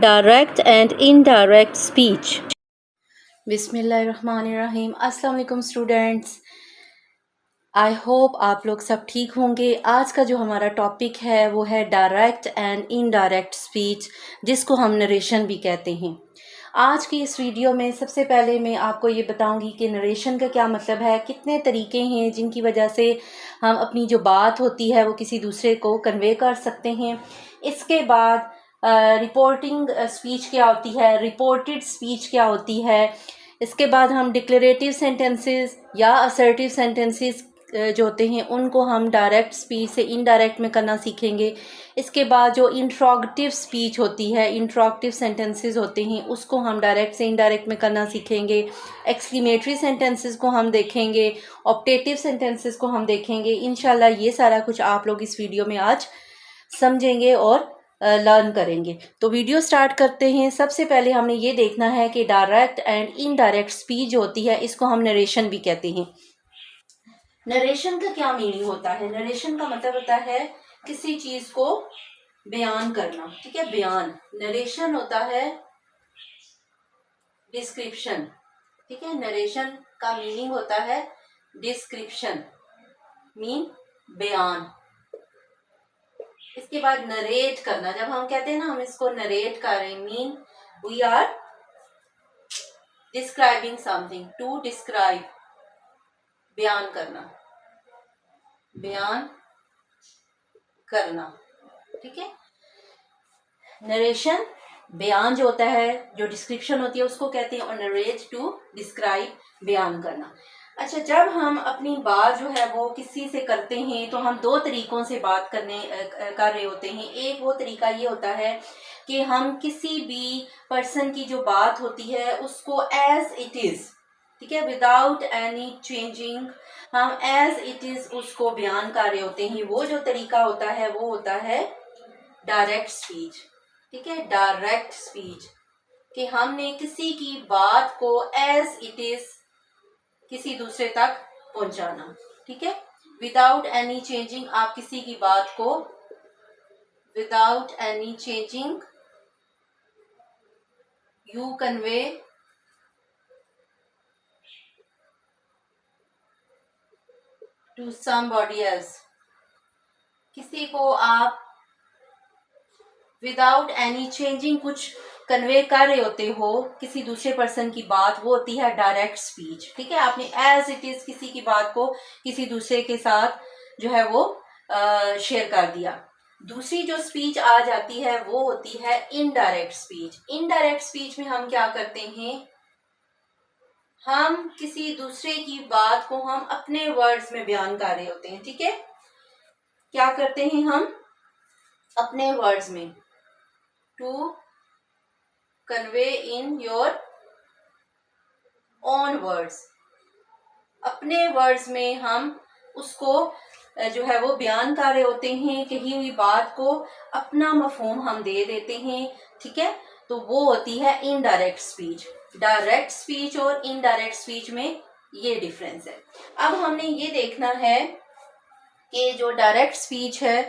direct and indirect speech. बिस्मिल्लाहिर्रहमानिर्रहीम। अस्सलाम वालेकुम स्टूडेंट्स, आई होप आप लोग सब ठीक होंगे। आज का जो हमारा टॉपिक है वो है डायरेक्ट एंड इनडायरेक्ट स्पीच, जिसको हम नरेशन भी कहते हैं। आज की इस वीडियो में सबसे पहले मैं आपको ये बताऊंगी कि नरेशन का क्या मतलब है, कितने तरीके हैं जिनकी वजह से हम अपनी जो बात होती है वो किसी दूसरे को कन्वे कर सकते हैं। इसके बाद रिपोर्टिंग स्पीच क्या होती है, रिपोर्टेड स्पीच क्या होती है। इसके बाद हम डिक्लेरेटिव सेंटेंसेस या असर्टिव सेंटेंसेस जो होते हैं उनको हम डायरेक्ट स्पीच से इनडायरेक्ट में करना सीखेंगे। इसके बाद जो इंट्रोगेटिव स्पीच होती है, इंट्रोगेटिव सेंटेंसेस होते हैं, उसको हम डायरेक्ट से इनडायरेक्ट में करना सीखेंगे। एक्सक्लेमेटरी सेंटेंसेस को हम देखेंगे, ऑप्टेटिव सेंटेंसेस को हम देखेंगे। इंशाल्लाह ये सारा कुछ आप लोग इस वीडियो में आज समझेंगे और लर्न करेंगे। तो वीडियो स्टार्ट करते हैं। सबसे पहले हमने ये देखना है कि डायरेक्ट एंड इनडायरेक्ट स्पीच जो होती है इसको हम नरेशन भी कहते हैं। नरेशन का क्या मीनिंग होता है? नरेशन का मतलब होता है किसी चीज को बयान करना, ठीक है, बयान। नरेशन होता है डिस्क्रिप्शन, ठीक है। नरेशन का मीनिंग होता है डिस्क्रिप्शन, मीन बयान। इसके बाद नरेट करना, जब हम कहते हैं ना हम इसको नरेट कर रहे हैं, mean we are describing something, to describe, बयान करना, बयान करना, ठीक है। नरेशन बयान जो होता है, जो डिस्क्रिप्शन होती है उसको कहते हैं, और नरेट टू डिस्क्राइब, बयान करना। अच्छा, जब हम अपनी बात जो है वो किसी से करते हैं तो हम दो तरीकों से बात कर रहे होते हैं। एक वो तरीका ये होता है कि हम किसी भी पर्सन की जो बात होती है उसको एज इट इज, ठीक है, विदाउट एनी चेंजिंग, हम एज इट इज उसको बयान कर रहे होते हैं। वो जो तरीका होता है वो होता है डायरेक्ट स्पीच, ठीक है। डायरेक्ट स्पीच कि हमने किसी की बात को एज इट इज किसी दूसरे तक पहुंचाना, ठीक है। विदाउट एनी चेंजिंग, आप किसी की बात को without any changing you convey to somebody else. किसी को आप विदाउट एनी चेंजिंग कुछ कन्वे कर रहे होते हो, किसी दूसरे पर्सन की बात, वो होती है डायरेक्ट स्पीच, ठीक है। आपने एज इट इज किसी की बात को किसी दूसरे के साथ जो है वो शेयर कर दिया। दूसरी जो स्पीच आ जाती है वो होती है इनडायरेक्ट स्पीच। इनडायरेक्ट स्पीच में हम क्या करते हैं, हम किसी दूसरे की बात को हम अपने वर्ड्स में बयान कर रहे होते हैं, ठीक है। क्या करते हैं हम अपने वर्ड्स में, to convey in your own words, अपने वर्ड्स में हम उसको जो है वो बयान कर रहे होते हैं। कही हुई बात को अपना मफहूम हम दे देते हैं, ठीक है। तो वो होती है इनडायरेक्ट स्पीच। डायरेक्ट स्पीच और इनडायरेक्ट स्पीच में ये डिफरेंस है। अब हमने ये देखना है कि जो डायरेक्ट स्पीच है,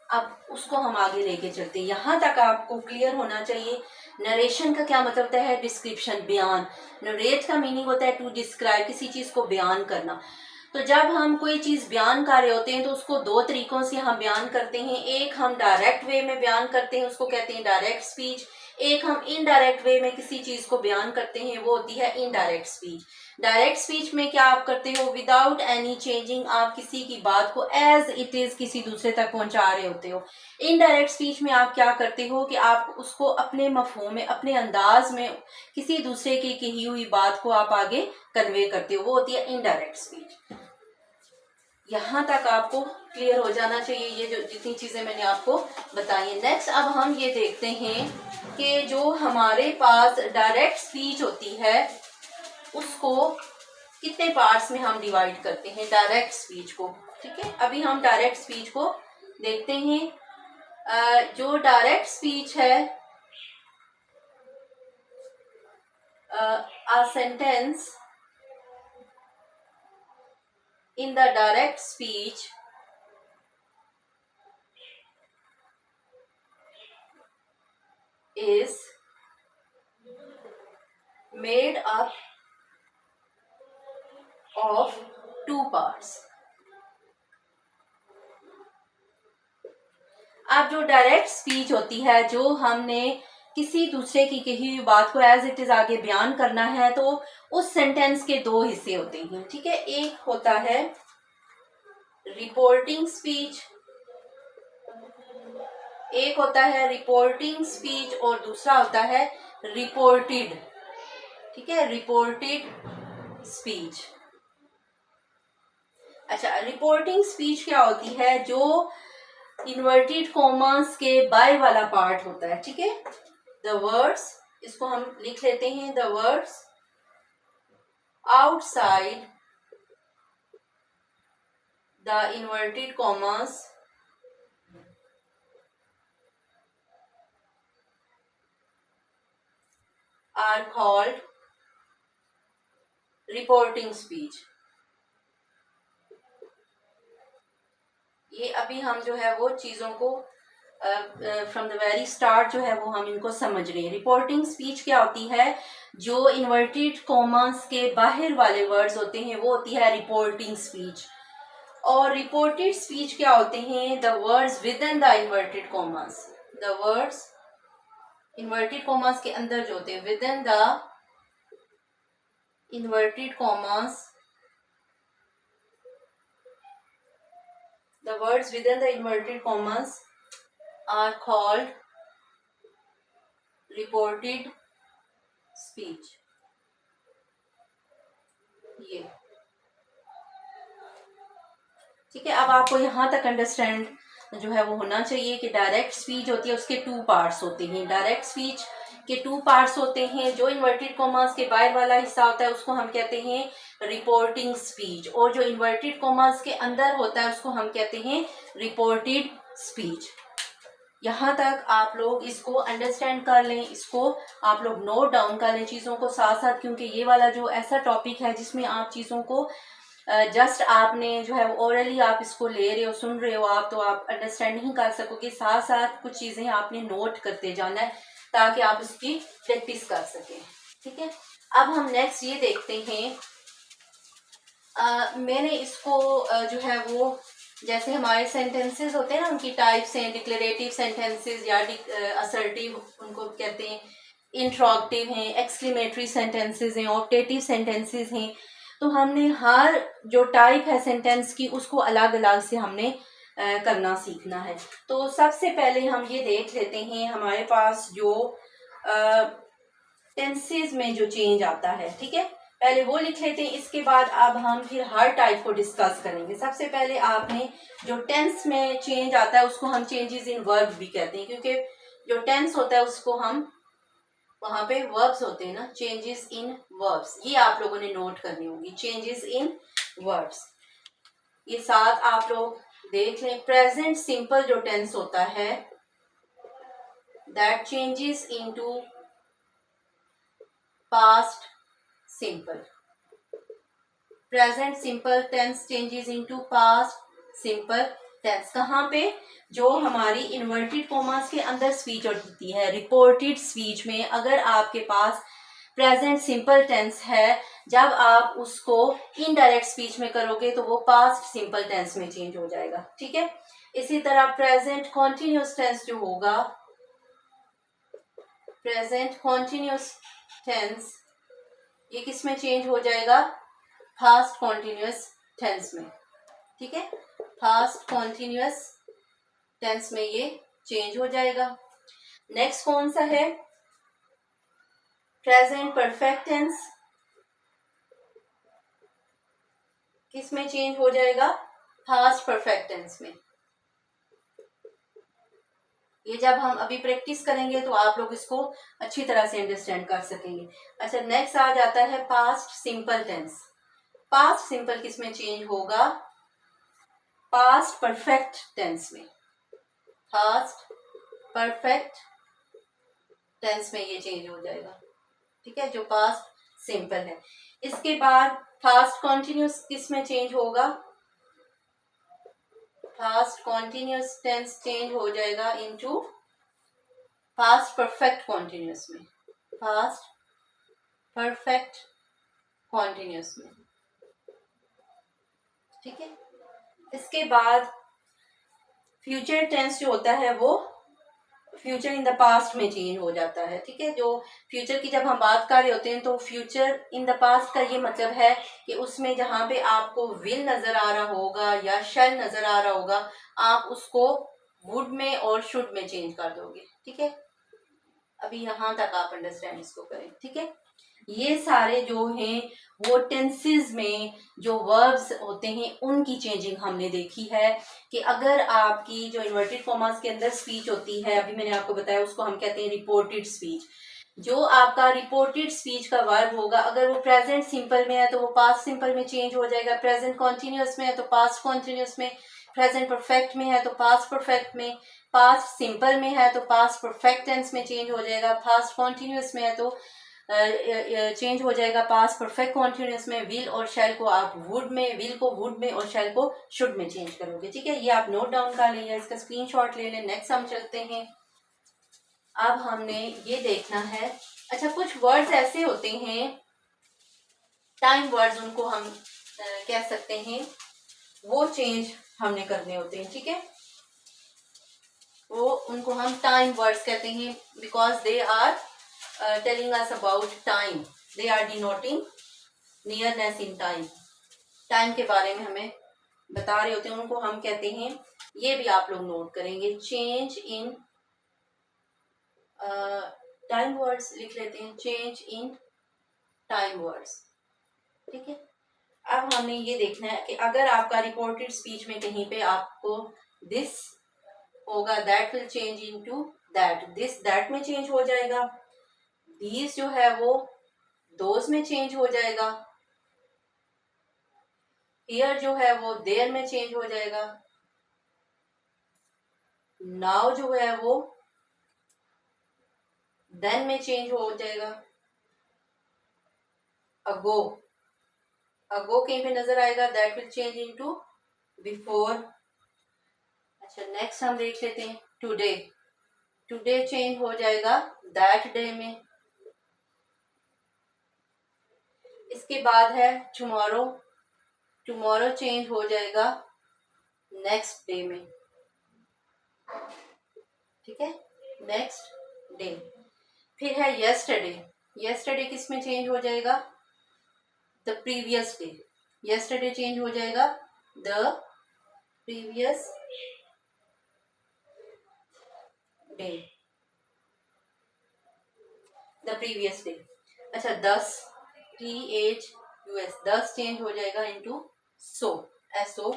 अब उसको हम आगे लेके चलते हैं। यहाँ तक आपको क्लियर होना चाहिए। नरेशन का क्या मतलब होता है, डिस्क्रिप्शन, बयान। नरेट का मीनिंग होता है टू डिस्क्राइब, किसी चीज को बयान करना। तो जब हम कोई चीज बयान कर रहे होते हैं तो उसको दो तरीकों से हम बयान करते हैं। एक हम डायरेक्ट वे में बयान करते हैं, उसको कहते हैं डायरेक्ट स्पीच। एक हम इनडायरेक्ट वे में किसी चीज को बयान करते हैं, वो होती है इनडायरेक्ट स्पीच। डायरेक्ट स्पीच में क्या आप करते हो, विदाउट एनी चेंजिंग आप किसी की बात को एज इट इज किसी दूसरे तक पहुंचा रहे होते हो। इनडायरेक्ट स्पीच में आप क्या करते हो कि आप उसको अपने मफहूम में, अपने अंदाज में किसी दूसरे की कही हुई बात को आप आगे कन्वे करते हो, वो होती है इनडायरेक्ट स्पीच। यहाँ तक आपको क्लियर हो जाना चाहिए ये जो जितनी चीजें मैंने आपको बताई है। नेक्स्ट अब हम ये देखते हैं कि जो हमारे पास डायरेक्ट स्पीच होती है उसको कितने पार्ट्स में हम डिवाइड करते हैं डायरेक्ट स्पीच को, ठीक है। अभी हम डायरेक्ट स्पीच को देखते हैं। जो डायरेक्ट स्पीच है, a sentence in the direct speech is made up of two parts. अब जो डायरेक्ट स्पीच होती है, जो हमने किसी दूसरे की कही हुई बात को एज इट इज आगे बयान करना है, तो उस सेंटेंस के दो हिस्से होते हैं, ठीक है। एक होता है रिपोर्टिंग स्पीच, एक होता है रिपोर्टिंग स्पीच और दूसरा होता है रिपोर्टेड, ठीक है, रिपोर्टेड स्पीच। अच्छा, रिपोर्टिंग स्पीच क्या होती है? जो इन्वर्टेड कॉमास के बाय वाला पार्ट होता है, ठीक है। द वर्ड्स, इसको हम लिख लेते हैं, the words outside the inverted commas are called reporting speech. ये अभी हम जो है वो चीजों को फ्रॉम द वेरी स्टार्ट जो है वो हम इनको समझ रहे हैं। रिपोर्टिंग स्पीच क्या होती है? जो इन्वर्टेड कॉमास के बाहर वाले वर्ड्स होते हैं वो होती है रिपोर्टिंग स्पीच। और रिपोर्टेड स्पीच क्या होते हैं? The words with in the inverted commas, the words inverted commas के अंदर जो होते हैं, with in the inverted commas, the words within the inverted commas are called reported speech। ये ठीक है। अब आपको यहाँ तक अंडरस्टैंड जो है वो होना चाहिए कि डायरेक्ट स्पीच होती है, उसके टू पार्ट्स होते हैं। डायरेक्ट स्पीच के टू पार्ट्स होते हैं। जो इन्वर्टेड कॉमास के बाहर वाला हिस्सा होता है उसको हम कहते हैं रिपोर्टिंग स्पीच, और जो इन्वर्टेड कॉमास के अंदर होता है उसको हम कहते हैं रिपोर्टेड स्पीच। यहाँ तक आप लोग इसको अंडरस्टैंड कर लें, इसको आप लोग नोट डाउन कर लें चीज़ों को साथ साथ, क्योंकि ये वाला जो ऐसा टॉपिक है जिसमें आप चीज़ों को जस्ट आपने जो है ओरली आप इसको ले रहे हो, सुन रहे हो आप, तो आप अंडरस्टैंड नहीं कर सकोगे। साथ साथ कुछ चीज़ें आपने नोट करते जाना है ताकि आप उसकी प्रैक्टिस कर सकें, ठीक है। अब हम नेक्स्ट ये देखते हैं, मैंने इसको जो है वो जैसे हमारे सेंटेंसेस होते हैं ना, उनकी टाइप्स हैं, डिक्लेरेटिव सेंटेंसेस या असर्टिव उनको कहते हैं, इंट्रोगेटिव हैं, एक्सक्लेमेटरी सेंटेंसेस हैं, ऑप्टेटिव सेंटेंसेस हैं। तो हमने हर जो टाइप है सेंटेंस की उसको अलग अलग से हमने करना सीखना है। तो सबसे पहले हम ये देख लेते हैं हमारे पास जो टेंसेस में जो चेंज आता है, ठीक है, पहले वो लिख लेते हैं। इसके बाद अब हम फिर हर टाइप को डिस्कस करेंगे। सबसे पहले आपने जो टेंस में चेंज आता है उसको हम चेंजेस इन वर्ब भी कहते हैं, क्योंकि जो टेंस होता है उसको हम वहां पे वर्ब्स होते हैं ना, चेंजेस इन वर्ब्स, ये आप लोगों ने नोट करनी होगी, चेंजेस इन वर्ब्स। ये साथ आप लोग देख लें। प्रेजेंट सिंपल जो टेंस होता है, that changes into past simple. Present simple tense changes into past simple tense. कहाँ पे? जो हमारी इन्वर्टेड कॉमास के अंदर स्पीच होती है, रिपोर्टेड स्पीच में अगर आपके पास प्रेजेंट सिंपल टेंस है, जब आप उसको इनडायरेक्ट स्पीच में करोगे तो वो पास्ट सिंपल टेंस में चेंज हो जाएगा, ठीक है। इसी तरह प्रेजेंट कॉन्टिन्यूस टेंस जो होगा, प्रेजेंट कॉन्टिन्यूस टेंस ये किस में चेंज हो जाएगा? पास्ट कॉन्टिन्यूस टेंस में, ठीक है। पास्ट कॉन्टिन्यूस टेंस में ये चेंज हो जाएगा। नेक्स्ट कौन सा है? प्रेजेंट परफेक्ट टेंस किस में चेंज हो जाएगा? पास्ट परफेक्ट टेंस में। ये जब हम अभी प्रैक्टिस करेंगे तो आप लोग इसको अच्छी तरह से अंडरस्टैंड कर सकेंगे। अच्छा, नेक्स्ट आ जाता है past simple tense. Past simple किस में चेंज होगा? पास्ट परफेक्ट टेंस में। पास्ट परफेक्ट टेंस में ये चेंज हो जाएगा, ठीक है, जो पास्ट सिंपल है। इसके बाद पास्ट कॉन्टिन्यूस किस में चेंज होगा? पास्ट कॉन्टिन्यूस टेंस चेंज हो जाएगा इनटू पास्ट परफेक्ट कॉन्टिन्यूस में। पास्ट परफेक्ट कॉन्टिन्यूस में, ठीक है। इसके बाद फ्यूचर टेंस जो होता है वो फ्यूचर इन द पास्ट में चेंज हो जाता है, ठीक है। जो फ्यूचर की जब हम बात कर रहे होते हैं तो फ्यूचर इन द पास्ट का ये मतलब है कि उसमें जहां पे आपको विल नजर आ रहा होगा या शैल नजर आ रहा होगा, आप उसको वुड में और शुड में चेंज कर दोगे, ठीक है। अभी यहां तक आप अंडरस्टैंड इसको करें, ठीक है। ये सारे जो हैं वो टेंसेस में जो वर्ब्स होते हैं उनकी चेंजिंग हमने देखी है कि अगर आपकी जो इन्वर्टेड कॉमास के अंदर स्पीच होती है, अभी मैंने आपको बताया उसको हम कहते हैं रिपोर्टेड स्पीच। जो आपका रिपोर्टेड स्पीच का वर्ब होगा, अगर वो प्रेजेंट सिंपल में है तो वो पास्ट सिंपल में चेंज हो जाएगा, प्रेजेंट कॉन्टिन्यूस में है तो पास्ट कॉन्टिन्यूस में, प्रेजेंट परफेक्ट में है तो पास्ट परफेक्ट में, पास्ट सिंपल में है तो पास्ट परफेक्ट टेंस में चेंज हो जाएगा, पास्ट कॉन्टिन्यूस में है तो चेंज हो जाएगा पास्ट परफेक्ट कॉन्टिन्यूस में। विल और शैल को आप वुड में, विल को वुड में और शैल को शुड में चेंज करोगे, ठीक है। ये आप नोट डाउन कर लें या इसका स्क्रीनशॉट ले लें। नेक्स्ट हम चलते हैं। अब हमने ये देखना है, अच्छा कुछ वर्ड्स ऐसे होते हैं टाइम वर्ड्स, उनको हम कह सकते हैं, वो चेंज हमने करने होते हैं, ठीक है। वो उनको हम टाइम वर्ड्स कहते हैं because they are telling us about time, they are denoting nearness in time, time के बारे में हमें बता रहे होते हैं, उनको हम कहते हैं, ये भी आप लोग नोट करेंगे, चेंज इन टाइम वर्ड्स लिख लेते हैं, चेंज इन टाइम वर्ड्स, ठीक है। अब हमने ये देखना है कि अगर आपका रिपोर्टेड स्पीच में कहीं पे आपको दिस होगा, that will change into that, this that में चेंज हो जाएगा, दीज जो है वो दोज में चेंज हो जाएगा, हियर जो है वो देयर में चेंज हो जाएगा, नाउ जो है वो देन में चेंज हो जाएगा, अगो, अगो कहीं पे नजर आएगा, that will change into before. अच्छा नेक्स्ट हम देख लेते हैं टुडे, टुडे चेंज हो जाएगा दैट डे में। इसके बाद है टुमारो, टुमारो चेंज हो जाएगा नेक्स्ट डे में, ठीक है, नेक्स्ट डे। फिर है यस्टरडे, यस्टरडे किस में चेंज हो जाएगा, the previous day, yesterday change हो जाएगा the previous day, the previous day. अच्छा 10 THUS 10 चेंज हो जाएगा इनटू सो, SO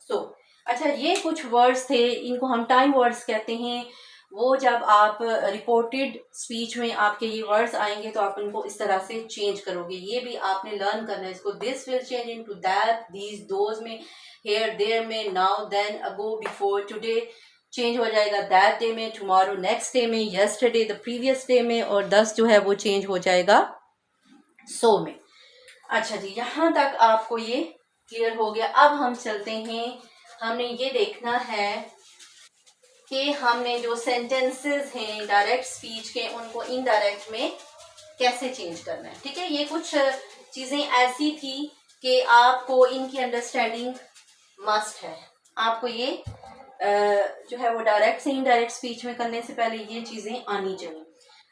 सो। अच्छा ये कुछ वर्ड्स थे, इनको हम टाइम वर्ड्स कहते हैं। वो जब आप रिपोर्टेड स्पीच में आपके ये वर्ड्स आएंगे तो आप इनको इस तरह से चेंज करोगे, ये भी आपने लर्न करना है इसको। This will change into that, these those में, हेयर देयर में, नाउ देन, अगो बिफोर, टुडे चेंज हो जाएगा दैट डे में, टुमारो नेक्स्ट डे में, यस्टरडे द प्रीवियस डे में, और 10 जो है वो चेंज हो जाएगा सो में। अच्छा जी यहाँ तक आपको ये क्लियर हो गया। अब हम चलते हैं, हमने ये देखना है कि हमने जो सेंटेंसेस हैं डायरेक्ट स्पीच के उनको इनडायरेक्ट में कैसे चेंज करना है, ठीक है। ये कुछ चीजें ऐसी थी कि आपको इनकी अंडरस्टैंडिंग मस्ट है, आपको ये जो है वो डायरेक्ट से इनडायरेक्ट स्पीच में करने से पहले ये चीजें आनी चाहिए।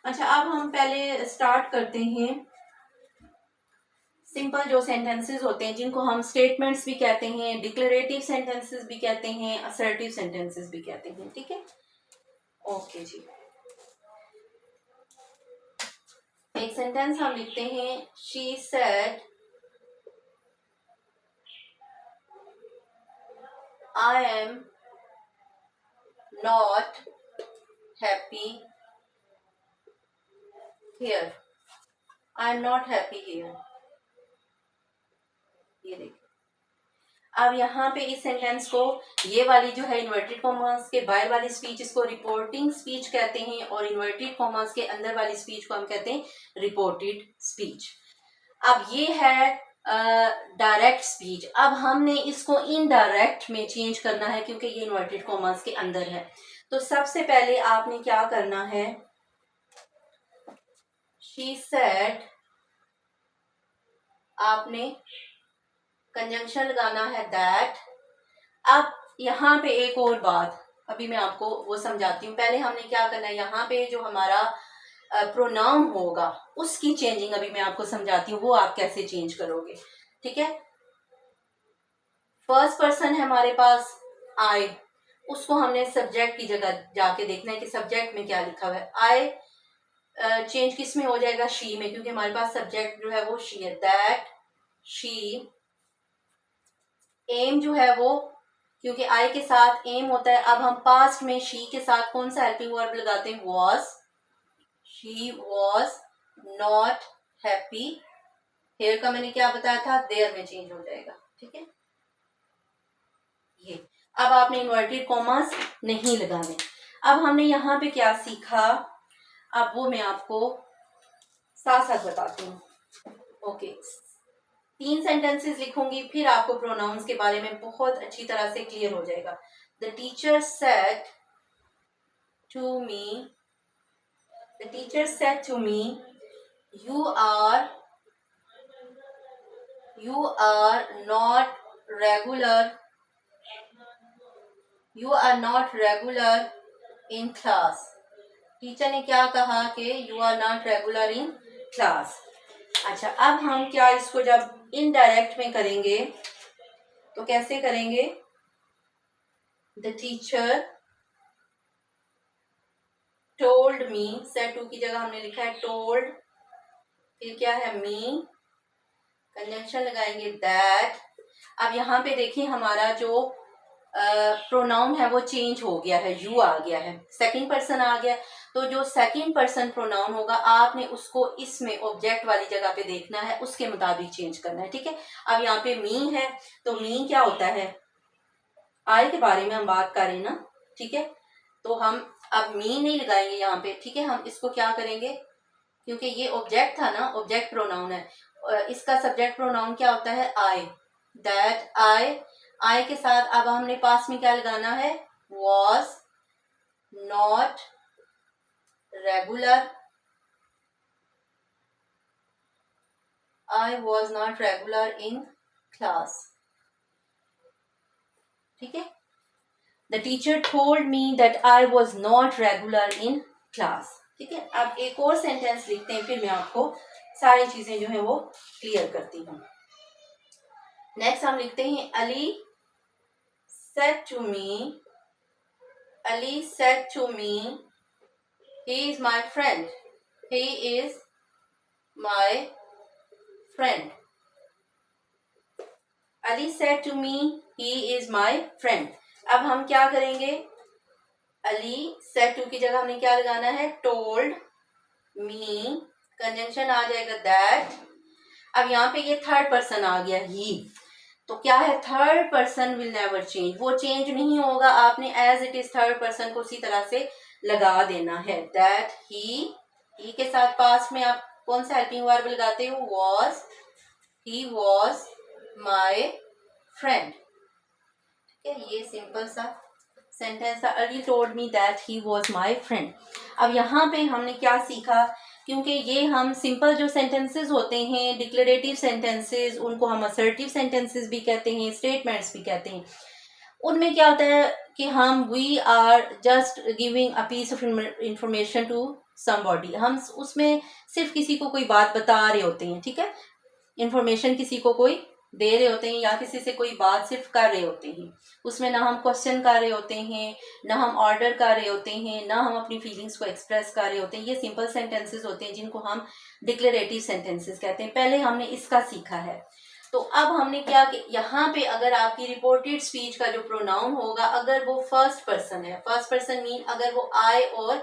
अच्छा अब हम पहले स्टार्ट करते हैं सिंपल जो सेंटेंसेस होते हैं जिनको हम स्टेटमेंट्स भी कहते हैं, डिक्लेरेटिव सेंटेंसेस भी कहते हैं, असर्टिव सेंटेंसेस भी कहते हैं, ठीक है। ओके जी, एक सेंटेंस हम लिखते हैं, she said I am not happy here, I am not happy here, ये देखिए। अब यहाँ पे इस सेंटेंस को, ये वाली जो है इन्वर्टेड कॉमास के बाहर वाली स्पीच इसको रिपोर्टिंग स्पीच कहते हैं, और इन्वर्टेड कॉमास के अंदर वाली स्पीच को हम कहते हैं रिपोर्टेड स्पीच। अब ये है डायरेक्ट स्पीच। अब हमने इसको इनडायरेक्ट में चेंज करना है क्योंकि ये इन्वर्टेड कॉमास के अंदर है। तो सबसे पहले आपने क्या करना है, शी सेड आपने कंजंक्शन लगाना है दैट। अब यहाँ पे एक और बात अभी मैं आपको वो समझाती हूँ। पहले हमने क्या करना है, यहाँ पे जो हमारा प्रोनाउन होगा उसकी चेंजिंग अभी मैं आपको समझाती हूँ, वो आप कैसे चेंज करोगे। ठीक है, फर्स्ट पर्सन है हमारे पास आई, उसको हमने सब्जेक्ट की जगह जाके देखना है कि सब्जेक्ट में क्या लिखा हुआ है। आई चेंज किस में हो जाएगा, शी में, क्योंकि हमारे पास सब्जेक्ट जो है वो शी है। दैट शी, एम जो है वो, क्योंकि आई के साथ एम होता है। अब हम पास्ट में शी के साथ कौन सा हेल्पिंग वर्ब लगाते हैं, was. She was not happy, here का मैंने क्या बताया था, देयर में चेंज हो जाएगा। ठीक है, ये अब आपने इन्वर्टेड कॉमास नहीं लगाने। अब हमने यहाँ पे क्या सीखा, अब वो मैं आपको साथ साथ बताती हूँ। ओके, 3 सेंटेंसेस लिखूंगी, फिर आपको प्रोनाउंस के बारे में बहुत अच्छी तरह से क्लियर हो जाएगा। The teacher said to me, the teacher said to me, you are not regular, you are not regular in class. Teacher ने क्या कहा कि you are not regular in class. अच्छा, अब हम क्या इसको जब इनडायरेक्ट में करेंगे तो कैसे करेंगे, the teacher told me, said to की जगह हमने लिखा है टोल्ड, फिर क्या है मी, कंजंक्शन लगाएंगे दैट। अब यहाँ पे देखिए हमारा जो प्रोनाउन है वो चेंज हो गया है, यू आ गया है, सेकंड पर्सन आ गया। तो जो सेकंड पर्सन प्रोनाउन होगा आपने उसको इसमें ऑब्जेक्ट वाली जगह पे देखना है, उसके मुताबिक चेंज करना है। ठीक है, अब यहाँ पे मी है तो मी क्या होता है, आई के बारे में हम बात करें ना। ठीक है, तो हम अब मी नहीं लगाएंगे यहाँ पे। ठीक है, हम इसको क्या करेंगे, क्योंकि ये ऑब्जेक्ट था ना, ऑब्जेक्ट प्रोनाउन है, इसका सब्जेक्ट प्रोनाउन क्या होता है, आई। दैट आई के साथ अब हमने पास में क्या लगाना है, was not regular, I was not regular in class. ठीक है, the teacher told me that I was not regular in class. ठीक है, अब एक और सेंटेंस लिखते हैं, फिर मैं आपको सारी चीजें जो है वो क्लियर करती हूँ। नेक्स्ट हम लिखते हैं, Ali said to me, Ali said to me, he is my friend, he is my friend. Ali said to me, he is my friend. अब हम क्या करेंगे, अली said to की जगह हमने क्या लगाना है, told me, कंजंक्शन आ जाएगा that। अब यहाँ पे ये थर्ड पर्सन आ गया ही, तो क्या है, third person will never change, वो चेंज नहीं होगा, आपने as it is third person को उसी तरह से लगा देना है। दैट ही के साथ पास में आप कौन सा हेल्पिंग वर्ब लगाते हो, was, he was my friend. ठीक है, ये सिंपल सा सेंटेंस था, Ali told me that he was my friend. अब यहाँ पे हमने क्या सीखा, क्योंकि ये हम सिंपल जो सेंटेंसेस होते हैं, डिक्लेरेटिव सेंटेंसेस, उनको हम असर्टिव सेंटेंसेस भी कहते हैं, स्टेटमेंट्स भी कहते हैं। उनमें क्या होता है कि हम we are just giving a piece of information to somebody, हम उसमें सिर्फ किसी को कोई बात बता रहे होते हैं। ठीक है, इंफॉर्मेशन किसी को कोई दे रहे होते हैं या किसी से कोई बात सिर्फ कर रहे होते हैं, उसमें ना हम क्वेश्चन कर रहे होते हैं, ना हम ऑर्डर कर रहे होते हैं, ना हम अपनी फीलिंग्स को एक्सप्रेस कर रहे होते हैं। ये सिंपल सेंटेंसेस होते हैं जिनको हम डिक्लेरेटिव सेंटेंसेस कहते हैं। पहले हमने इसका सीखा है। तो अब हमने क्या कि यहाँ पे अगर आपकी रिपोर्टेड स्पीच का जो प्रोनाउन होगा, अगर वो फर्स्ट पर्सन है, फर्स्ट पर्सन मीन अगर वो आई और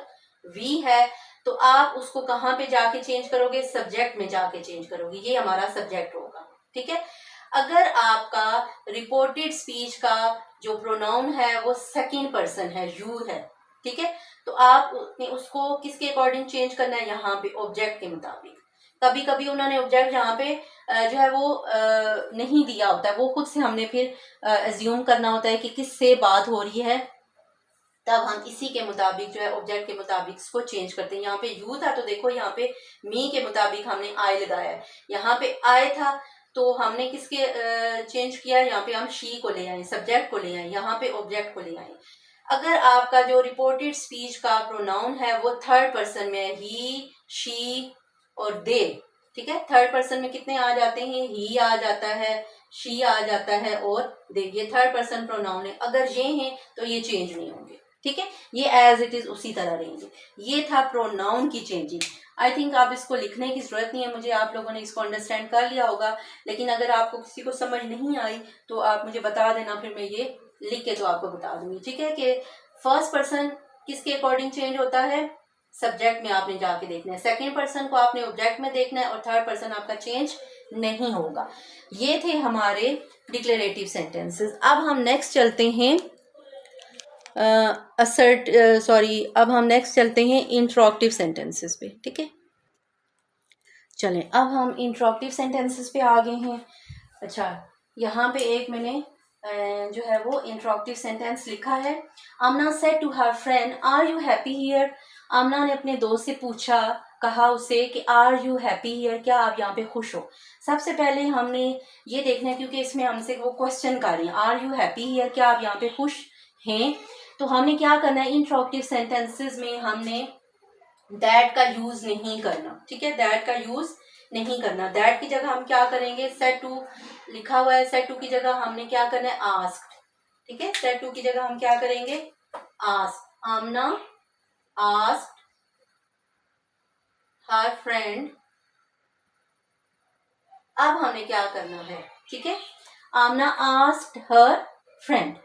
वी है, तो आप उसको कहाँ पे जाके चेंज करोगे, सब्जेक्ट में जाके चेंज करोगे, ये हमारा सब्जेक्ट होगा। ठीक है, अगर आपका रिपोर्टेड स्पीच का जो प्रोनाउन है वो सेकंड पर्सन है, यू है, ठीक है, तो आप उसको किसके अकॉर्डिंग चेंज करना है, यहाँ पे ऑब्जेक्ट के मुताबिक। कभी कभी उन्होंने ऑब्जेक्ट यहाँ पे जो है वो नहीं दिया होता है, वो खुद से हमने फिर एज्यूम करना होता है कि किससे बात हो रही है, तब हम इसी के मुताबिक जो है ऑब्जेक्ट के मुताबिक इसको चेंज करते हैं। यहाँ पे यू था तो देखो यहाँ पे मी के मुताबिक हमने आई लगाया है, यहाँ पे आई था तो हमने किसके चेंज किया, यहाँ पे हम शी को ले आए, सब्जेक्ट को ले आए, यहाँ पे ऑब्जेक्ट को ले आए। अगर आपका जो रिपोर्टेड स्पीच का प्रोनाउन है वो थर्ड पर्सन में, ही, शी और दे, ठीक है। थर्ड पर्सन में कितने आ जाते हैं, ही आ जाता है, शी आ जाता है और दे, ये थर्ड पर्सन प्रोनाउन है। अगर ये हैं तो ये चेंज नहीं होंगे, ठीक है, ये एज इट इज उसी तरह रहेंगे। ये था प्रोनाउन की चेंजिंग। आई थिंक आप इसको लिखने की जरूरत नहीं है मुझे, आप लोगों ने इसको अंडरस्टैंड कर लिया होगा। लेकिन अगर आपको किसी को समझ नहीं आई तो आप मुझे बता देना, फिर मैं ये लिख के तो आपको बता दूंगी, ठीक है। कि फर्स्ट पर्सन किसके अकॉर्डिंग चेंज होता है, सब्जेक्ट में आपने जाके देखना है, सेकेंड पर्सन को आपने ऑब्जेक्ट में देखना है, और थर्ड पर्सन आपका चेंज नहीं होगा। ये थे हमारे डिक्लेरेटिव सेंटेंसेस। अब हम नेक्स्ट चलते हैं अब हम नेक्स्ट चलते हैं इंट्रोगेटिव सेंटेंसेस पे, ठीक है। चलें, अब हम इंट्रोगेटिव सेंटेंसेस पे आ गए हैं। अच्छा, यहाँ पे एक मैंने जो है वो इंट्रोगेटिव सेंटेंस लिखा है। Amna said to her friend, are you happy here. Amna ने अपने दोस्त से पूछा, कहा उसे कि आर यू हैप्पी हियर, क्या आप यहाँ पे खुश हो। सबसे पहले हमने ये देखना है, क्योंकि इसमें हमसे वो क्वेश्चन कर रही है, आर यू हैप्पी हियर, क्या आप यहाँ पे खुश हैं। तो हमने क्या करना है, इंट्रोगेटिव सेंटेंसेस में हमने दैट का यूज नहीं करना, ठीक है, दैट का यूज नहीं करना। दैट की जगह हम क्या करेंगे, सेड टू लिखा हुआ है, सेड टू की जगह हमने क्या करना है, आस्क्ड, ठीक है। सेड टू की जगह हम क्या करेंगे, asked. Amna asked her friend, अब हमें क्या करना है, ठीक है, Amna asked her friend,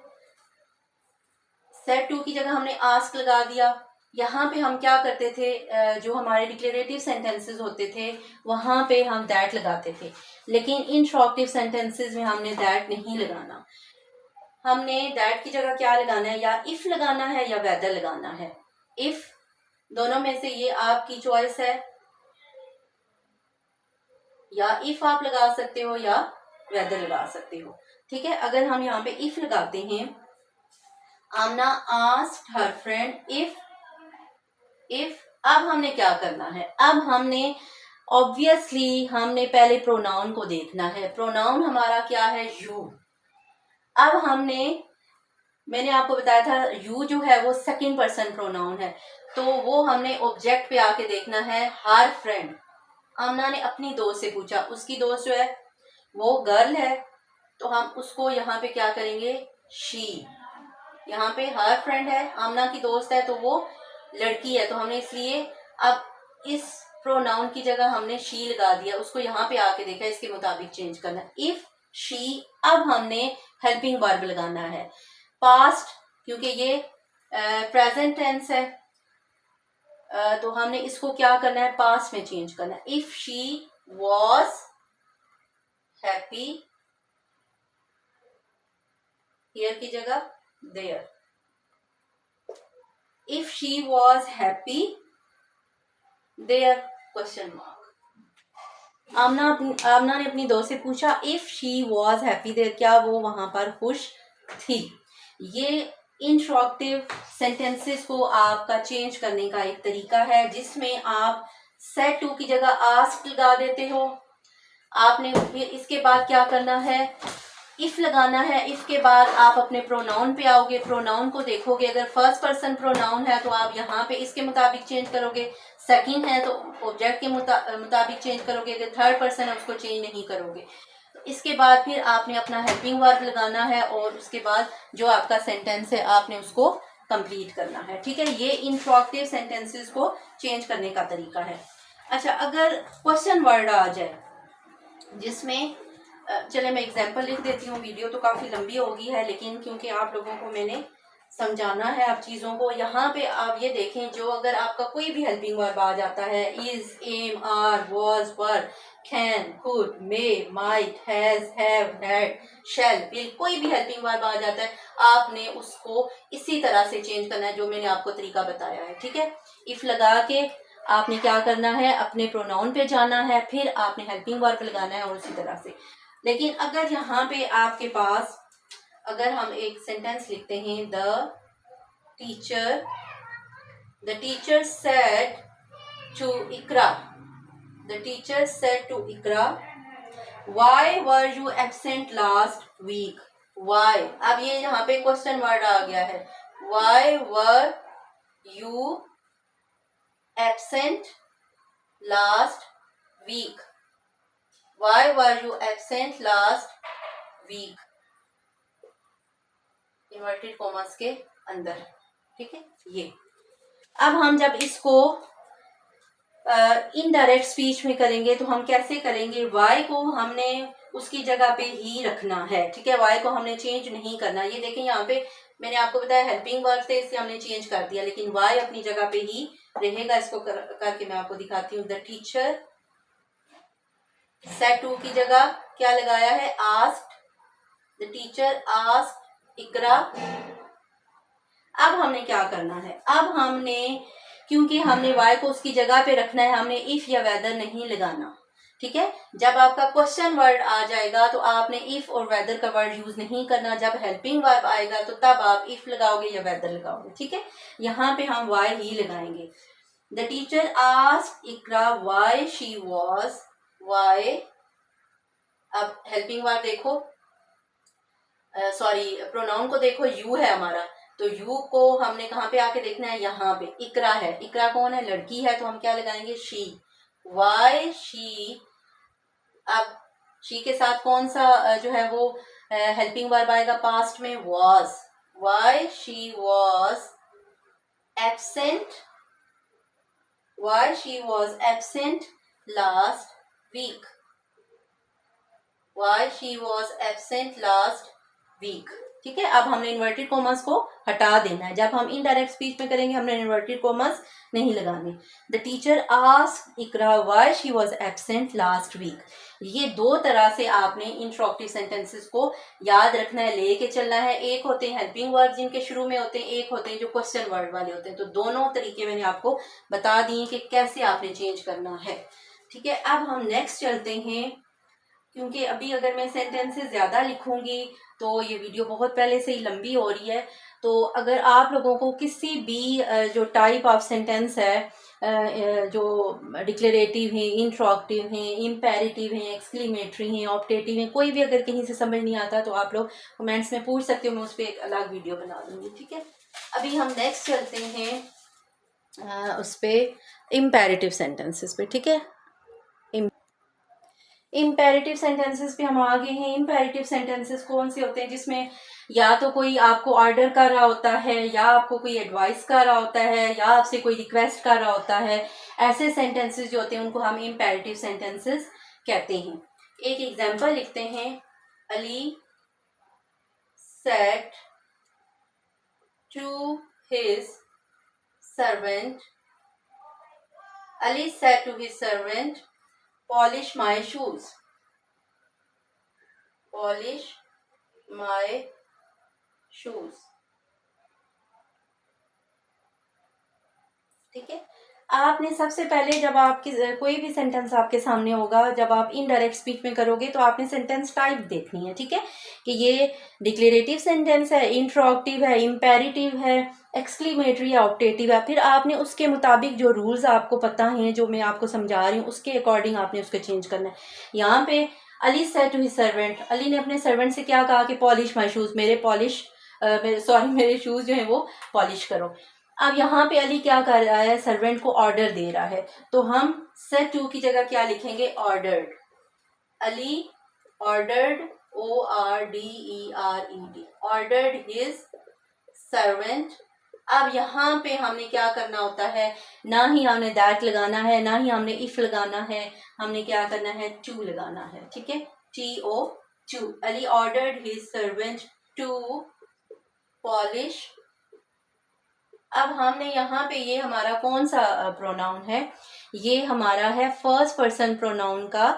said to की जगह हमने आस्क लगा दिया। यहाँ पे हम क्या करते थे, जो हमारे डिक्लेरेटिव सेंटेंसेस होते थे वहां पे हम दैट लगाते थे, लेकिन इंट्रोगेटिव सेंटेंसेस में हमने दैट नहीं लगाना। हमने दैट की जगह क्या लगाना है, या इफ लगाना है या वेदर लगाना है। इफ, दोनों में से ये आपकी चॉइस है, या इफ आप लगा सकते हो या वेदर लगा सकते हो, ठीक है। अगर हम यहाँ पे इफ लगाते हैं, आमना आस्क्ड हर फ्रेंड इफ, अब हमने क्या करना है, अब हमने ऑब्वियसली हमने पहले प्रोनाउन को देखना है। प्रोनाउन हमारा क्या है, यू। अब मैंने आपको बताया था यू जो है वो सेकंड पर्सन प्रोनाउन है, तो वो हमने ऑब्जेक्ट पे आके देखना है, हर फ्रेंड। आमना ने अपनी दोस्त से पूछा, उसकी दोस्त जो है वो गर्ल है, तो हम उसको यहाँ पे क्या करेंगे, शी। यहाँ पे हर फ्रेंड है, आमना की दोस्त है, तो वो लड़की है, तो हमने इसलिए अब इस प्रोनाउन की जगह हमने शी लगा दिया, उसको यहाँ पे आके देखा, इसके मुताबिक चेंज करना, इफ शी। अब हमने हेल्पिंग वर्ब लगाना है, पास्ट, क्योंकि ये प्रेजेंट टेंस है, तो हमने इसको क्या करना है, पास्ट में चेंज करना है। If she was happy, here की जगह there. If she was happy there, question mark. Amna ने अपनी दोस्त से पूछा, if she was happy there, क्या वो वहां पर खुश थी। ये इंट्रोगेटिव सेंटेंसेस को आपका चेंज करने का एक तरीका है, जिसमें आप सेड टू की जगह आस्क लगा देते हो। आपने फिर इसके बाद क्या करना है, इफ लगाना है। इफ के बाद आप अपने प्रोनाउन पे आओगे, प्रोनाउन को देखोगे, अगर फर्स्ट पर्सन प्रोनाउन है तो आप यहाँ पे इसके मुताबिक चेंज करोगे, सेकंड है तो ऑब्जेक्ट के मुताबिक चेंज करोगे, अगर थर्ड पर्सन है उसको चेंज नहीं करोगे। तो इसके बाद फिर आपने अपना हेल्पिंग वर्ब लगाना है, और उसके बाद जो आपका सेंटेंस है आपने उसको कंप्लीट करना है, ठीक है। ये इंट्रोगेटिव सेंटेंसेस को चेंज करने का तरीका है। अच्छा, अगर क्वेश्चन वर्ड आ जाए जिसमें चले मैं एग्जांपल लिख देती हूँ, वीडियो तो काफ़ी लंबी होगी है, लेकिन क्योंकि आप लोगों को मैंने समझाना है आप चीज़ों को, यहाँ पे आप ये देखें, जो अगर आपका कोई भी हेल्पिंग वर्ब आ जाता है, is, am, are, was, were, can, could, may, might, has, have, had, shall, will, कोई भी हेल्पिंग वर्ब आ जाता है, आपने उसको इसी तरह से चेंज करना है जो मैंने आपको तरीका बताया है, ठीक है। इफ लगा के आपने क्या करना है, अपने प्रोनाउन पे जाना है, फिर आपने हेल्पिंग वर्ब लगाना है, और उसी तरह से। लेकिन अगर यहाँ पे आपके पास, अगर हम एक सेंटेंस लिखते हैं, the teacher said to Iqra, the teacher said to Iqra, why were you absent last week, why, अब ये यहाँ पे क्वेश्चन वर्ड आ गया है, why were you absent last week, why were you absent last week, inverted commas के अंदर, ठीक है ये। अब हम जब इसको इनडायरेक्ट स्पीच में करेंगे तो हम कैसे करेंगे, वाई को हमने उसकी जगह पे ही रखना है, ठीक है, वाई को हमने चेंज नहीं करना। ये देखें यहाँ पे मैंने आपको बताया हेल्पिंग वर्ब थे, इससे हमने चेंज कर दिया, लेकिन वाई अपनी जगह पे ही रहेगा। इसको करके मैं आपको दिखाती हूँ। द टीचर सेड टू की जगह क्या लगाया है, आस्क्ड, द टीचर आस्क्ड इकरा। अब हमने क्या करना है, अब हमने, क्योंकि हमने वाई को उसकी जगह पे रखना है, हमने इफ या वेदर नहीं लगाना, ठीक है। जब आपका क्वेश्चन वर्ड आ जाएगा तो आपने इफ और वेदर का वर्ड यूज नहीं करना। जब हेल्पिंग वर्ब आएगा तो तब आप इफ लगाओगे या वेदर लगाओगे, ठीक है। यहाँ पे हम वाई ही लगाएंगे। The teacher asked Iqra why she was, why, अब हेल्पिंग वर्ब देखो, सॉरी प्रोनाउन को देखो, यू है हमारा, तो यू को हमने कहाँ पे आके देखना है, यहाँ पे इकरा है। इकरा कौन है, लड़की है, तो हम क्या लगाएंगे, शी, वाई शी। अब शी के साथ कौन सा जो है वो हेल्पिंग वर्ब आएगा पास्ट में, was, why she was absent, why she was absent last week, why she was absent last week, ठीक है। अब हमने इन्वर्टेड कॉमर्स को हटा देना है। जब हम इनडायरेक्ट स्पीच में करेंगे हमने इन्वर्टेड कॉमर्स नहीं लगाने। The teacher asked Iqra why she was absent last week. ये दो तरह से आपने इंट्रोगेटिव सेंटेंसेस को याद रखना है, लेके चलना है। एक होते हैं हेल्पिंग वर्ब जिनके शुरू में होते हैं, एक होते हैं जो क्वेश्चन वर्ड वाले होते हैं। तो दोनों तरीके मैंने आपको बता दिए कि कैसे आपने चेंज करना है, ठीक है। अब हम नेक्स्ट चलते हैं, क्योंकि अभी अगर मैं सेंटेंसेस ज़्यादा लिखूंगी तो ये वीडियो बहुत पहले से ही लंबी हो रही है। तो अगर आप लोगों को किसी भी जो टाइप ऑफ सेंटेंस है, जो डिक्लेरेटिव हैं, इंट्रोगेटिव हैं, इम्पेरेटिव हैं, एक्सक्लेमेटरी हैं, ऑप्टेटिव हैं, कोई भी अगर कहीं से समझ नहीं आता तो आप लोग कमेंट्स में पूछ सकते हो, मैं उस पर एक अलग वीडियो बना दूंगी, ठीक है। अभी हम नेक्स्ट चलते हैं उस पर इम्पेरेटिव सेंटेंसेस पे, ठीक है। इम्पेरेटिव सेंटेंसेस पे हम आगे हैं। इम्पेरेटिव सेंटेंसेस कौन से होते हैं, जिसमें या तो कोई आपको ऑर्डर कर रहा होता है, या आपको कोई एडवाइस कर रहा होता है, या आपसे कोई रिक्वेस्ट कर रहा होता है। ऐसे सेंटेंसेस जो होते हैं उनको हम इम्पेरेटिव सेंटेंसेस कहते हैं। एक एग्जांपल लिखते हैं, Ali said to his servant, Ali said to his servant polish my shoes, polish my shoes, ठीक है। आपने सबसे पहले जब आपके कोई भी सेंटेंस आपके सामने होगा, जब आप इनडायरेक्ट स्पीच में करोगे तो आपने सेंटेंस टाइप देखनी है, ठीक है, कि ये डिक्लेरेटिव सेंटेंस है, इंट्रोगेटिव है, इम्पेरेटिव है, एक्सक्लेमेटरी है, ऑप्टेटिव है। फिर आपने उसके मुताबिक जो रूल्स आपको पता हैं, जो मैं आपको समझा रही हूँ, उसके अकॉर्डिंग आपने उसको चेंज करना है। यहाँ पे Ali said to his servant, Ali ने अपने सर्वेंट से क्या कहा कि पॉलिश माई शूज, मेरे पॉलिश मेरे शूज जो है वो पॉलिश करो। अब यहाँ पे अली क्या कर रहा है, सर्वेंट को ऑर्डर दे रहा है, तो हम सेड टू की जगह क्या लिखेंगे, ordered. Ali ordered, ORDERED, ordered his servant. अब यहाँ पे हमने क्या करना होता है, ना ही हमने दैट लगाना है, ना ही हमने इफ लगाना है, हमने क्या करना है, टू लगाना है, ठीक है, TO, to. Ali ordered his servant to polish. अब हमने यहाँ पे, ये हमारा कौन सा प्रोनाउन है, ये हमारा है फर्स्ट पर्सन प्रोनाउन का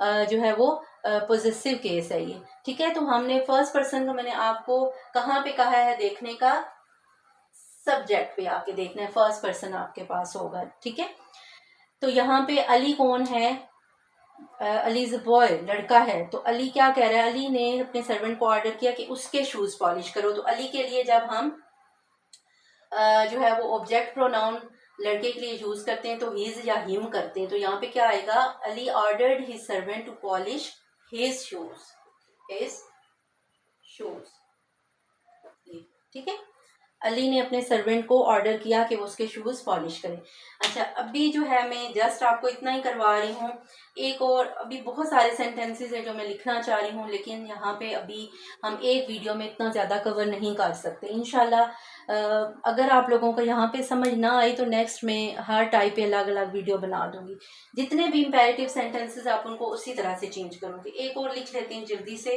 जो है वो पोजेसिव केस है ये, ठीक है। तो हमने फर्स्ट पर्सन को मैंने आपको कहाँ पे कहा है देखने का, सब्जेक्ट पे आके देखना है, फर्स्ट पर्सन आपके पास होगा, ठीक है। तो यहाँ पे अली कौन है, अली इज बॉय, लड़का है। तो अली क्या कह रहा है, अली ने अपने सर्वेंट को ऑर्डर किया कि उसके शूज पॉलिश करो। तो अली के लिए जब हम जो है वो ऑब्जेक्ट प्रोनाउन लड़के के लिए यूज करते हैं तो हिज या हिम करते हैं। तो यहाँ पे क्या आएगा, Ali ordered his servant to polish his shoes, his shoes। ठीक है, अली ने अपने सर्वेंट को ऑर्डर किया कि वो उसके शूज़ पॉलिश करें। अच्छा, अभी जो है मैं जस्ट आपको इतना ही करवा रही हूँ। एक और अभी बहुत सारे सेंटेंसेस हैं जो मैं लिखना चाह रही हूँ, लेकिन यहाँ पे अभी हम एक वीडियो में इतना ज़्यादा कवर नहीं कर सकते। इंशाल्लाह अगर आप लोगों को यहाँ पे समझ ना आई तो नेक्स्ट में हर टाइप पे अलग अलग वीडियो बना दूँगी। जितने भी इम्पेरेटिव सेंटेंसेस आप उनको उसी तरह से चेंज करूँगी। एक और लिख लेते हैं जल्दी से।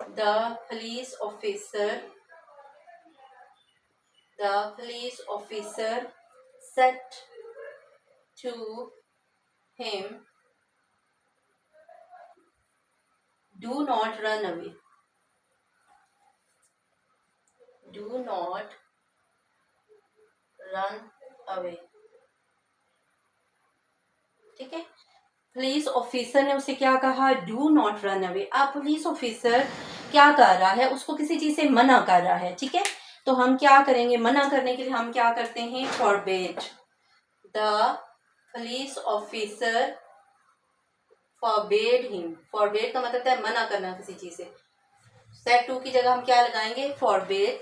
The police officer said to him, do not run away, do not run away। ठीक है, पुलिस ऑफिसर ने उसे क्या कहा, डू नॉट रन अवे। अब पुलिस ऑफिसर क्या कर रहा है, उसको किसी चीज से मना कर रहा है। ठीक है, तो हम क्या करेंगे, मना करने के लिए हम क्या करते हैं, forbade. The police officer forbade him. Forbade का मतलब है मना करना किसी चीज से। स्टेप 2 की जगह हम क्या लगाएंगे, फॉरबेड।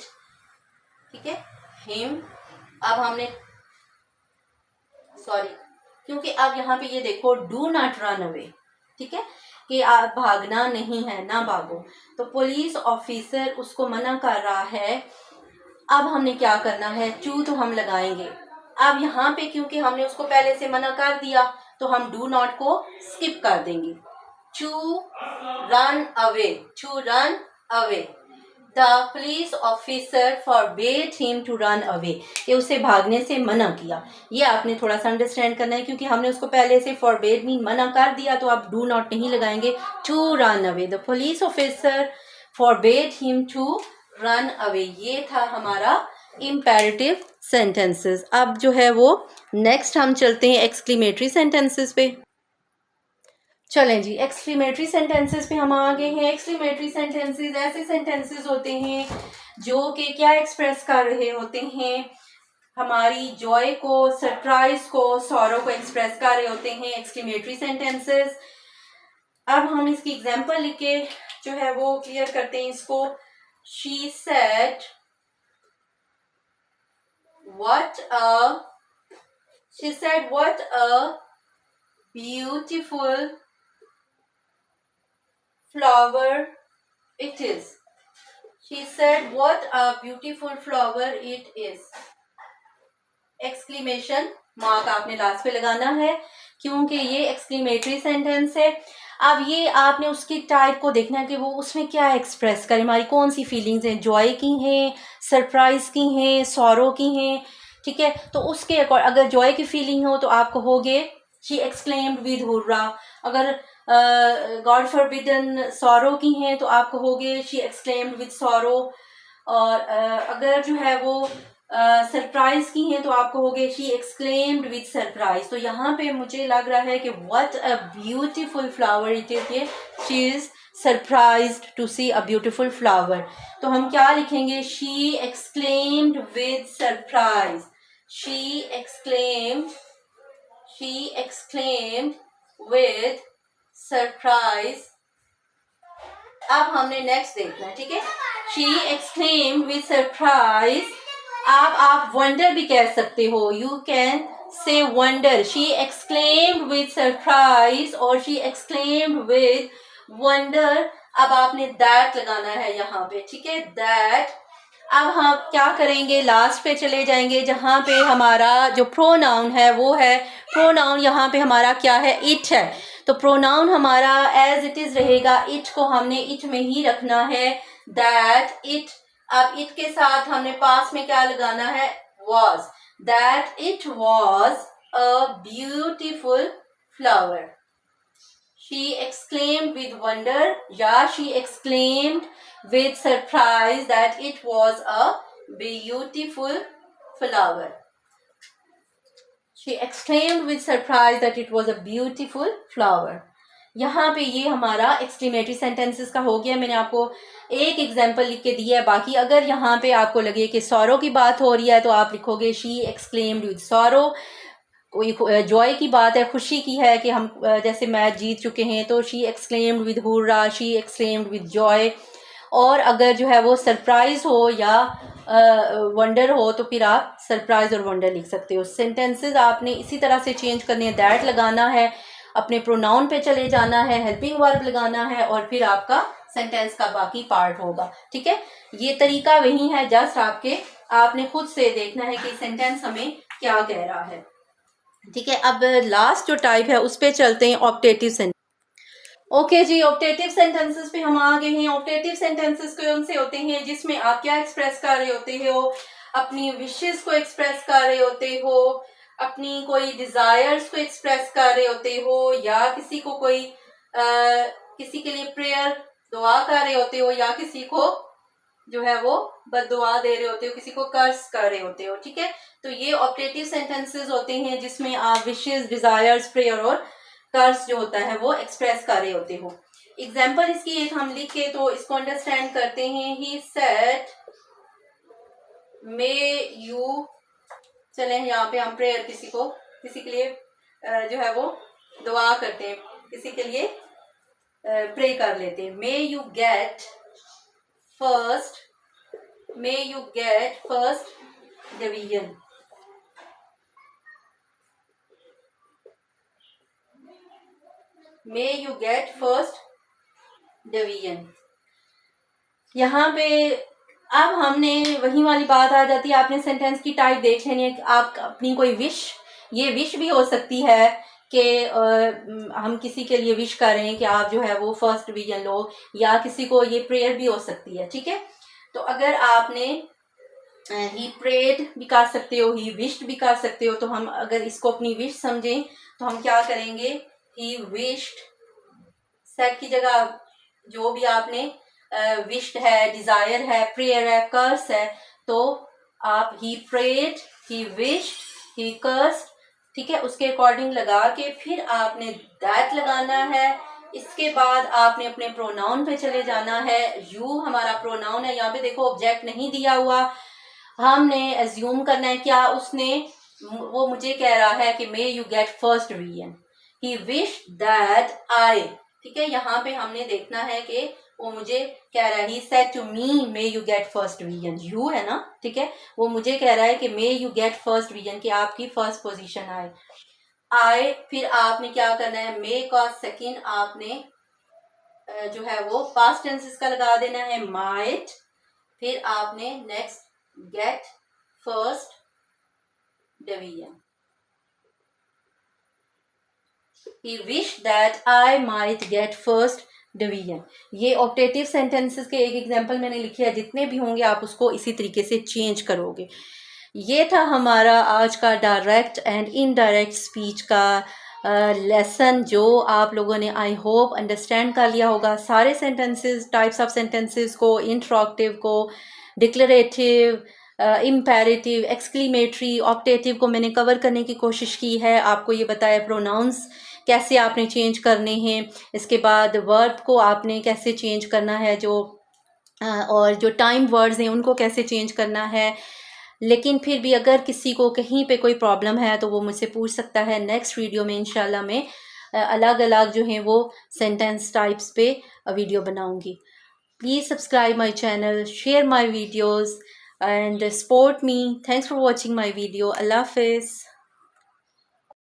ठीक है, हिम। अब हमने सॉरी, क्योंकि अब यहाँ पे ये देखो डू नॉट रन अवे, ठीक है, कि आप भागना नहीं है, ना भागो। तो पुलिस ऑफिसर उसको मना कर रहा है। अब हमने क्या करना है, टू तो हम लगाएंगे। अब यहाँ पे क्योंकि हमने उसको पहले से मना कर दिया तो हम डू नॉट को स्किप कर देंगे। To run away, to run away. The police officer forbade him to run away, कि उसे भागने से मना किया। ये आपने थोड़ा सा अंडरस्टैंड करना है, क्योंकि हमने उसको पहले से फॉरबेड मीन मना कर दिया, तो आप डू नॉट नहीं लगाएंगे, to run away. The police officer forbade him to run away. ये था हमारा इम्पेरेटिव सेंटेंसेस। अब जो है वो नेक्स्ट हम चलते हैं एक्सक्लेमेटरी सेंटेंसेस पे। चलें जी, एक्सक्लेमेटरी सेंटेंसेस पे हम आ गए हैं। एक्सक्लेमेटरी सेंटेंसेस ऐसे सेंटेंसेस होते हैं जो कि क्या एक्सप्रेस कर रहे होते हैं, हमारी जॉय को, सरप्राइज को, सॉरो को एक्सप्रेस कर रहे होते हैं एक्सक्लेमेटरी सेंटेंसेस। अब हम इसकी एग्जांपल लिख के जो है वो क्लियर करते हैं इसको। She said what a beautiful flower it is। She said what a beautiful flower it is। Exclamation mark आपने लास्ट पे लगाना है, क्योंकि ये एक्सक्लेमेटरी सेंटेंस है। अब ये आपने उसकी टाइप को देखना है कि वो उसमें क्या एक्सप्रेस करे, हमारी कौन सी फीलिंग्स हैं, जॉय की हैं, सरप्राइज की हैं, सॉरो की हैं। ठीक है, तो उसके अकॉर्डिंग अगर जॉय की फीलिंग हो तो आप कहोगे शी एक्सक्लेम्ड विद हुर्रा। अगर गॉड फॉरबिडन सॉरो की हैं तो आप कहोगे शी एक्सक्लेम्ड विद सॉरो। और अगर जो है वो सरप्राइज की हैं तो आप कहोगे शी एक्सक्लेम्ड विद सरप्राइज। तो यहाँ पे मुझे लग रहा है कि what a beautiful flower it is, ये she is surprised to see a beautiful flower. तो हम क्या लिखेंगे, she exclaimed with surprise. She exclaimed with surprise. अब हमने नेक्स्ट देखना है, ठीक है। She exclaimed with surprise. आप वंडर भी कह सकते हो, you can say wonder. She exclaimed with surprise और शी एक्सक्लेम्ड विद वंडर। अब आपने दैट लगाना है यहाँ पे, ठीक है, दैट। अब हम क्या करेंगे, लास्ट पे चले जाएंगे जहाँ पे हमारा जो प्रोनाउन है वो है, प्रोनाउन यहाँ पे हमारा क्या है, इट है। तो प्रोनाउन हमारा एज इट इज रहेगा, इट को हमने इट में ही रखना है, दैट इट। अब इट के साथ हमने पास में क्या लगाना है, was। That it was a beautiful flower। She exclaimed with wonder, या she exclaimed with surprise that it was a beautiful flower। She exclaimed with surprise that it was a beautiful flower। यहाँ पे ये हमारा exclamatory sentences का हो गया। मैंने आपको एक एग्जांपल लिख के दिया है। बाकी अगर यहाँ पे आपको लगे कि सॉरो की बात हो रही है तो आप लिखोगे शी एक्सक्लेम्ड विद सॉरो। कोई जॉय की बात है, खुशी की है कि हम जैसे मैच जीत चुके हैं, तो she exclaimed with hurrah, she exclaimed with Joy. और अगर जो है वो सरप्राइज हो या वंडर हो तो फिर आप सरप्राइज और वंडर लिख सकते हो। सेंटेंसेस आपने इसी तरह से चेंज करने हैं, दैट लगाना है, अपने प्रोनाउन पे चले जाना है, हेल्पिंग वर्ब लगाना है, और फिर आपका सेंटेंस का बाकी पार्ट होगा। ठीक है, ये तरीका वही है, जस्ट आपने खुद से देखना है कि सेंटेंस हमें क्या कह रहा है। ठीक है, अब लास्ट जो टाइप है उस पर चलते हैं, ऑप्टेटिव सेंटेंस। ओके जी, ऑप्टेटिव सेंटेंसेस पे हम आ गए हैं। ऑप्टेटिव सेंटेंसेस कौन से होते हैं जिसमें आप क्या एक्सप्रेस कर रहे होते हो, अपनी विशेस को एक्सप्रेस कर रहे होते हो, अपनी कोई डिजायर्स को एक्सप्रेस कर रहे होते हो, या किसी को कोई किसी के लिए प्रेयर दुआ कर रहे होते हो, या किसी को जो है वो बद्दुआ दे रहे होते हो, किसी को कर्ज कर रहे होते हो। ठीक है, तो ये ऑप्टेटिव सेंटेंसेस होते हैं जिसमें आप विशेस, डिजायर्स, प्रेयर और कर्ज जो होता है वो एक्सप्रेस कर रहे होते हो। एग्जाम्पल इसकी एक हम लिख के तो इसको अंडरस्टैंड करते हैं। ही सेड मे यू, चलें यहाँ पे हम प्रेयर किसी के लिए जो है वो दुआ करते हैं, किसी के लिए प्रे कर लेते हैं। मे you get first division. May you get first division. यहाँ पे अब हमने वही वाली बात आ जाती है, आपने सेंटेंस की टाइप देख लेनी है। आप अपनी कोई विश, ये विश भी हो सकती है कि हम किसी के लिए विश कर रहे हैं कि आप जो है वो फर्स्ट डिवीजन लो, या किसी को ये प्रेयर भी हो सकती है। ठीक है, तो अगर आपने ही प्रेड भी कर सकते हो, ही विश्ड भी कर सकते हो, तो हम अगर इसको अपनी विश समझें तो हम क्या करेंगे, ही विश्ड, सेट की जगह जो भी आपने विश्ड है, डिजायर है, प्रेयर है, कर्स है, तो आप he prayed, he wished, he cursed, ठीक है, उसके अकॉर्डिंग लगा के फिर आपने दैट लगाना है। इसके बाद आपने अपने प्रोनाउन पे चले जाना है। यू हमारा प्रोनाउन है, यहाँ पे देखो ऑब्जेक्ट नहीं दिया हुआ, हमने एज्यूम करना है क्या उसने, वो मुझे कह रहा है कि मे you get first division, he wish that I. ठीक है, यहाँ पे हमने देखना है कि वो मुझे कह रहा है, he said to me may you get first division, you है ना। ठीक है, वो मुझे कह रहा है कि मे यू गेट फर्स्ट डिवीजन, कि आपकी फर्स्ट पोजीशन आए। आए, फिर आपने क्या करना है, मे का सेकंड आपने जो है वो पास्ट टेंसेस का लगा देना है, माइट। फिर आपने next gate first division, he wished that I might get first division. ये ऑप्टेटिव सेंटेंसेस के एक एग्जांपल मैंने लिखे हैं, जितने भी होंगे आप उसको इसी तरीके से चेंज करोगे। ये था हमारा आज का डायरेक्ट एंड इनडायरेक्ट स्पीच का लेसन, जो आप लोगों ने आई होप अंडरस्टैंड कर लिया होगा। सारे सेंटेंसेस, टाइप्स ऑफ सेंटेंसेस को, इंट्रोगेटिव को, डिक्लेरेटिव, इम्पेरेटिव, एक्सक्लेमेटरी, ऑप्टेटिव को मैंने कवर करने की कोशिश की है। आपको ये बताया प्रोनाउंस कैसे आपने चेंज करने हैं, इसके बाद वर्ब को आपने कैसे चेंज करना है, और जो टाइम वर्ड्स हैं उनको कैसे चेंज करना है। लेकिन फिर भी अगर किसी को कहीं पे कोई प्रॉब्लम है तो वो मुझसे पूछ सकता है। नेक्स्ट वीडियो में इंशाल्लाह मैं अलग अलग जो हैं वो सेंटेंस टाइप्स पे वीडियो बनाऊंगी। Please subscribe my channel, share my videos and support me. Thanks for watching my video. अल्लाह हाफिज़।